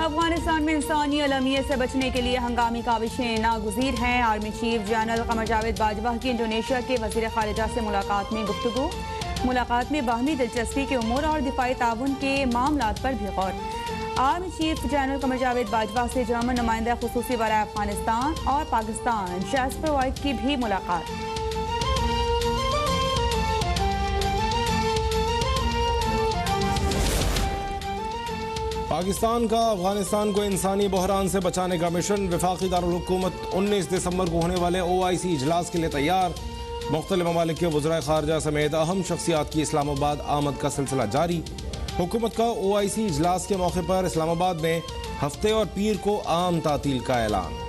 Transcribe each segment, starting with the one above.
अफगानिस्तान में इंसानी अलमियत से बचने के लिए हंगामी काविशें नागुज़ीर हैं। Army chief general Qamar Javed Bajwa की इंडोनेशिया के वज़ीर ख़ारिजा से मुलाकात में गुफ्तगू। मुलाकात में बाहमी दिलचस्पी के उमूर और दिफाई ताउन के मामलात पर भी गौर। Army chief general Qamar Javed Bajwa से जर्मन नुमाइंदा खुसूसी बराए अफगानिस्तान और पाकिस्तान जैस्पर वाइट की भी मुलाकात। पाकिस्तान का अफगानिस्तान को इंसानी बहरान से बचाने का मिशन। वफाकी दारुल हुकूमत 19 दिसंबर को होने वाले OIC इजलास के लिए तैयार। मुख्तलिफ ममालिक के वज़राए ख़ारिजा समेत अहम शख्सियात की इस्लामाबाद आमद का सिलसिला जारी। हुकूमत का OIC इजलास के मौके पर इस्लामाबाद में हफ्ते और पीर को आम तातील का ऐलान।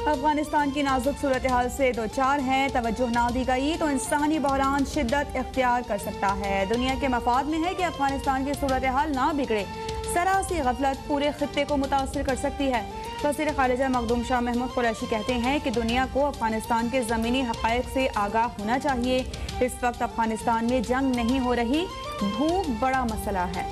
अफगानिस्तान की नाजुक सूरत हाल से दो चार हैं, तवज्जो ना दी गई तो इंसानी बहरान शिद्दत इख्तियार कर सकता है। दुनिया के मफाद में है कि अफगानिस्तान की सूरत हाल ना बिगड़े। सरासी गफलत पूरे खित्ते को मुतासर कर सकती है। वज़ीर ख़ारिजा मखदूम शाह महमूद कुरैशी कहते हैं कि दुनिया को अफगानिस्तान के ज़मीनी हक़ाइक़ से आगाह होना चाहिए। इस वक्त अफगानिस्तान में जंग नहीं हो रही, भूख बड़ा मसला है।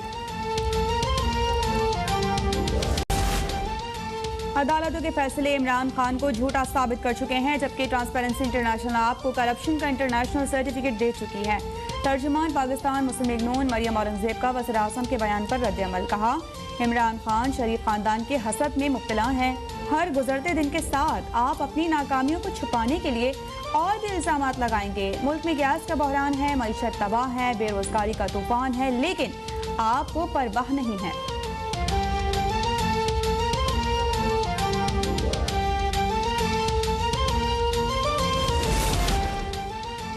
अदालतों के फैसले इमरान खान को झूठा साबित कर चुके हैं, जबकि ट्रांसपेरेंसी इंटरनेशनल आपको करप्शन का इंटरनेशनल सर्टिफिकेट दे चुकी है। तर्जुमान पाकिस्तान मुस्लिम लीग नून मरियम औरंगजेब का वज़ीर आज़म के बयान पर रद्द-ए-अमल। कहा, इमरान खान शरीफ खानदान के हसद में मुब्तला हैं। हर गुजरते दिन के साथ आप अपनी नाकामियों को छुपाने के लिए और भी इल्ज़ाम लगाएंगे। मुल्क में गैस का बहरान है, मईशत तबाह है, बेरोजगारी का तूफान है, लेकिन आपको परवाह नहीं है।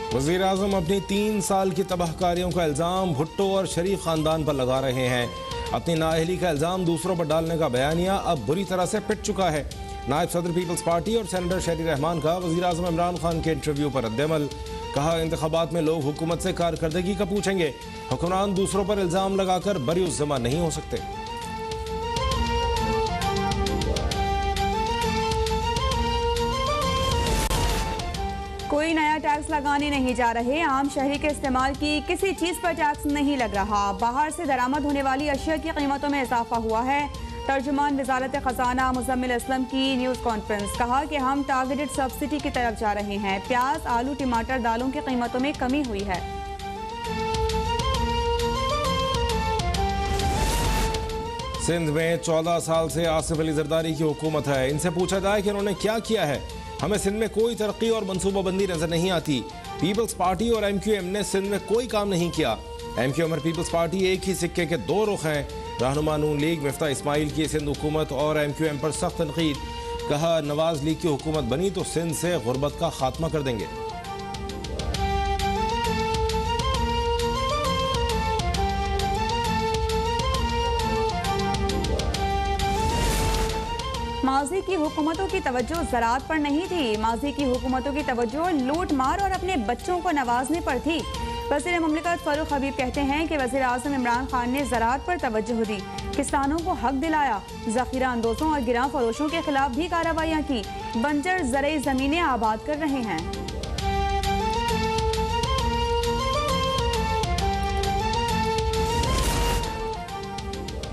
वज़ीर आज़म अपनी 3 साल की तबाहकारियों का इल्ज़ाम भुट्टो और शरीफ खानदान पर लगा रहे हैं। अपनी नाअहली का इल्ज़ाम दूसरों पर डालने का बयानिया अब बुरी तरह से पिट चुका है। नायब सदर पीपल्स पार्टी और सेनेटर शहरी रहमान का वज़ीर आज़म इमरान खान के इंटरव्यू पर रद्द-ए-अमल। कहा, इंतखाबात में लोग हुकूमत से कारकर्दगी का पूछेंगे। हुक्मरान दूसरों पर इल्ज़ाम लगाकर बरी-उज़्ज़मा नहीं हो सकते। कोई नया टैक्स लगाने नहीं जा रहे। आम शहरी के इस्तेमाल की किसी चीज पर टैक्स नहीं लग रहा। बाहर से दरामद होने वाली अशिया की कीमतों में इजाफा हुआ है। तर्जुमान वज़ारत ख़ज़ाना मुज़म्मिल असलम की न्यूज़ कॉन्फ्रेंस। कहा कि हम टारगेटेड सब्सिडी की तरफ जा रहे हैं। प्याज, आलू, टमाटर, दालों की कीमतों में कमी हुई है। सिंध में 14 साल से आसिफ अली जरदारी की हुकूमत है। इनसे पूछा जाए कि उन्होंने क्या किया है। हमें सिंध में कोई तरक्की और मनसूबाबंदी नजर नहीं आती। पीपल्स पार्टी और MQM ने सिंध में कोई काम नहीं किया। MQM और पीपल्स पार्टी एक ही सिक्के के दो रुख हैं। रहनुमा नून लीग मिफ्ता इस्माइल की सिंध हुकूमत और MQM पर सख्त तनकीद। कहा, नवाज लीग की हुकूमत बनी तो सिंध से गुर्बत का खात्मा कर देंगे। माजी की हुकूमतों की तवज्जो ज़राअत पर नहीं थी। माजी की हुकूमतों की तवज्जो लूट मार और अपने बच्चों को नवाजने पर थी। वज़ीर मुमलिकत फ़ारूक हबीब कहते हैं कि वज़ीर आज़म इमरान खान ने ज़राअत पर तवज्जो दी, किसानों को हक दिलाया, ज़ख़ीरा अंदोज़ों और गिरां फरोशों के खिलाफ भी कार्रवाइयाँ की। बंजर ज़रई ज़मीनें आबाद कर रहे हैं।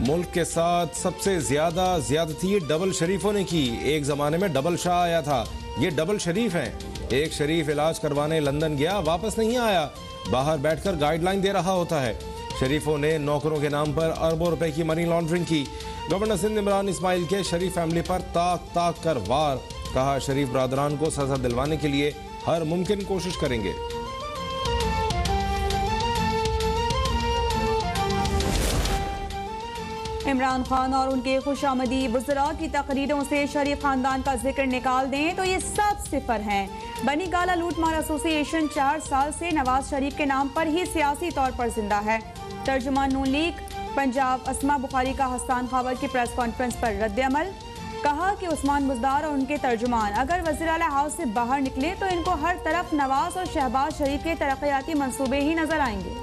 मुल्क के साथ सबसे ज्यादा ज्यादती डबल शरीफों ने की। एक जमाने में डबल शाह आया था, ये डबल शरीफ हैं। एक शरीफ इलाज करवाने लंदन गया, वापस नहीं आया, बाहर बैठकर गाइडलाइन दे रहा होता है। शरीफों ने नौकरों के नाम पर अरबों रुपए की मनी लॉन्ड्रिंग की। गवर्नर सिंध इमरान इस्माइल के शरीफ फैमिली पर ताक ताक कर वार। कहा, शरीफ बरादरान को सजा दिलवाने के लिए हर मुमकिन कोशिश करेंगे। इमरान खान और उनके खुशामदी बुज़रा की तकरीरों से शरीफ खानदान का जिक्र निकाल दें तो ये सब सिफर हैं। बनी गाला लूटमार एसोसिएशन 4 साल से नवाज शरीफ के नाम पर ही सियासी तौर पर जिंदा है। तर्जुमान नून लीग पंजाब अस्मा बुखारी का हस्तान खबर की प्रेस कॉन्फ्रेंस पर रद्द-ए-अमल। कहा कि उस्मान बुज़दार और उनके तर्जुमान अगर वज़ीर आला हाउस से बाहर निकले तो इनको हर तरफ नवाज और शहबाज शरीफ के तरक्याती मंसूबे ही नजर आएंगे।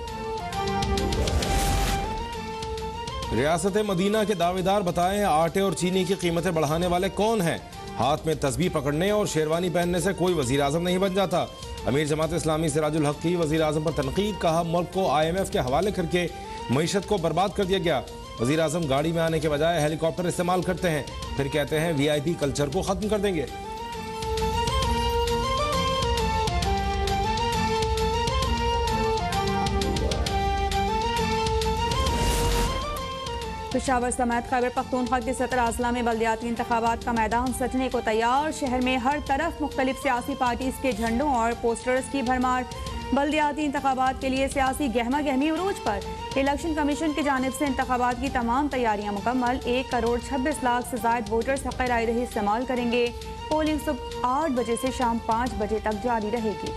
रियासत मदीना के दावेदार बताएं, आटे और चीनी की कीमतें बढ़ाने वाले कौन हैं? हाथ में तस्बीह पकड़ने और शेरवानी पहनने से कोई वजीर आजम नहीं बन जाता। अमीर जमात इस्लामी सिराजुल हक की वज़ीर आज़म पर तनकीद, कहा मुल्क को IMF के हवाले करके मईशत को बर्बाद कर दिया गया। वज़ीर आज़म गाड़ी में आने के बजाय हेलीकॉप्टर इस्तेमाल करते हैं, फिर कहते हैं VIP कल्चर को ख़त्म कर देंगे। पेशावर समेत खैबर पख्तूनख्वा के सदर अजला में बल्दियाती इंतखाबात का मैदान सजने को तैयार। शहर में हर तरफ मुख्तलिफ सियासी पार्टीज के झंडों और पोस्टर्स की भरमार। बल्दियाती इंतखाबात के लिए सियासी गहमा गहमी उरूज पर। इलेक्शन कमीशन की जानिब से इंतखाबात की तमाम तैयारियां मुकम्मल। 1 करोड़ 26 लाख से ज़ायद वोटर्स हक़ राय रही इस्तेमाल करेंगे। पोलिंग सुबह 8 बजे से शाम 5 बजे तक जारी रहेगी।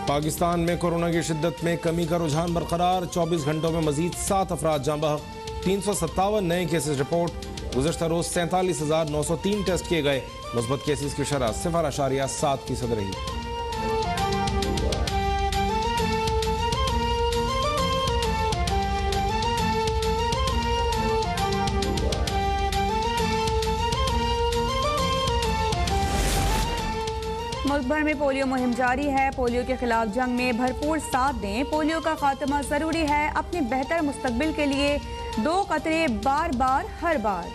पाकिस्तान में कोरोना की शिद्दत में कमी का रुझान बरकरार। 24 घंटों में मजीद 7 अफराद जाँ बहक। 357 नए केसेस रिपोर्ट। गुज़श्ता रोज 47,903 टेस्ट किए गए। मुस्बत केसेस की शरह 0.7% रही। मुल्क भर में पोलियो मुहिम जारी है। पोलियो के खिलाफ जंग में भरपूर साथ दें। पोलियो का खात्मा जरूरी है। अपने बेहतर मुस्तकबिल के लिए 2 कतरे बार बार हर बार।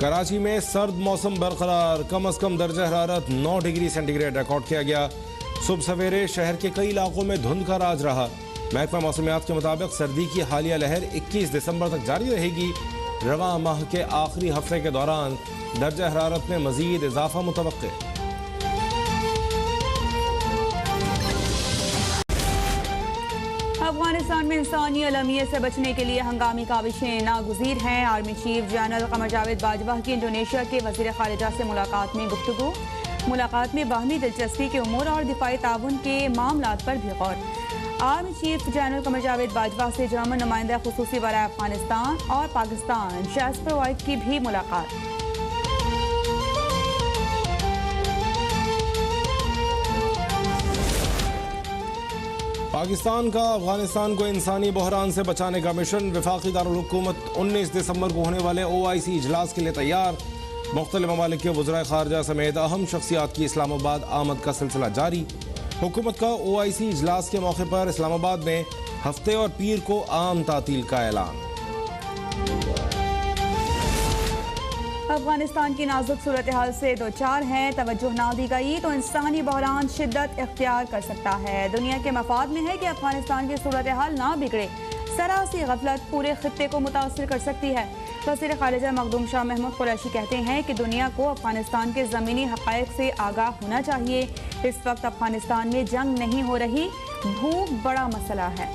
कराची में सर्द मौसम बरकरार। कम अज कम दर्जा हरारत 9 डिग्री सेंटीग्रेड रिकॉर्ड किया गया। सुबह सवेरे शहर के कई इलाकों में धुंध का राज रहा। महकमा मौसमियात के मुताबिक सर्दी की हालिया लहर 21 दिसंबर तक जारी रहेगी। रवा माह के आखिरी हफ्ते के दौरान दर्जा हरारत में मजीद इजाफा मुतवक्के। अफगानिस्तान में इंसानी अलमियत से बचने के लिए हंगामी काविशें नागुज़ीर हैं। Army chief general Qamar Javed Bajwa की इंडोनेशिया के वज़ीर ख़ारिजा से मुलाकात में गुफ्तगू। मुलाकात में बाहमी दिलचस्पी के उमूर और दिफाई ताउन के मामलात पर भी गौर। Army chief general Qamar Javed Bajwa से जर्मन नुमाइंदा खुसूसी बराए अफगानिस्तान और पाकिस्तान जैस्पर वाइट की भी मुलाकात। पाकिस्तान का अफगानिस्तान को इंसानी बहरान से बचाने का मिशन। वफाकी दारुल हुकूमत 19 दिसंबर को होने वाले OIC इजलास के लिए तैयार। मुख्तलिफ ममालिक के वज़राए ख़ारिजा समेत अहम शख्सियात की इस्लामाबाद आमद का सिलसिला जारी। हुकूमत का OIC इजलास के मौके पर इस्लामाबाद में हफ्ते और पीर को आम तातील का ऐलान। अफगानिस्तान की नाजुक सूरत हाल से दो चार हैं। तवज्जो ना दी गई तो इंसानी बहरान शिद्दत इख्तियार कर सकता है। दुनिया के मफाद में है कि अफगानिस्तान की सूरत हाल ना बिगड़े। सरासी गफलत पूरे खित्ते को मुतासर कर सकती है। वज़ीर ख़ारिजा मखदूम शाह महमूद कुरैशी कहते हैं कि दुनिया को अफगानिस्तान के ज़मीनी हक़ाइक़ से आगाह होना चाहिए। इस वक्त अफगानिस्तान में जंग नहीं हो रही, भूख बड़ा मसला है।